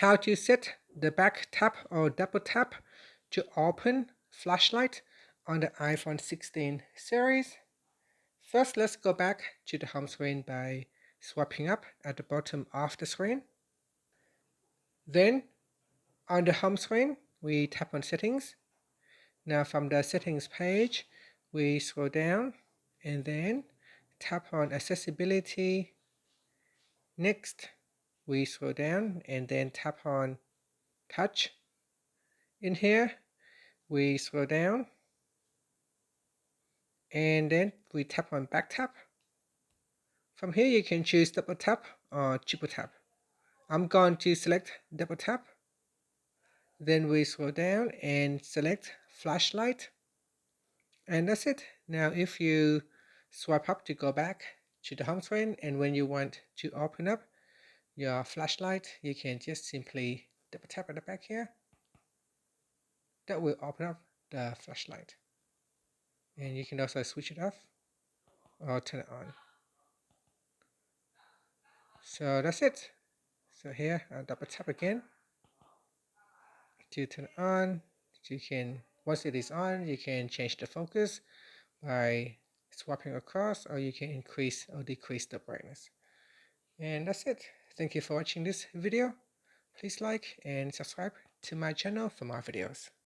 how to set the back tap or double tap to open flashlight on the iPhone 16 series. First, let's go back to the home screen by swiping up at the bottom of the screen. Then, on the home screen, we tap on Settings. Now from the Settings page, we scroll down and then tap on Accessibility. Next, we scroll down and then tap on Touch. In here, we scroll down and then we tap on Back Tap. From here, you can choose Double Tap or Triple Tap. I'm going to select Double Tap. Then we scroll down and select Flashlight. And that's it. Now if you swipe up to go back to the home screen, and when you want to open up your flashlight, you can just simply double tap at the back here. That will open up the flashlight. And you can also switch it off or turn it on. So that's it. So here I'll double tap again to turn it on. You can, once it is on, you can change the focus by swapping across, or you can increase or decrease the brightness. And that's it. Thank you for watching this video. Please like and subscribe to my channel for more videos.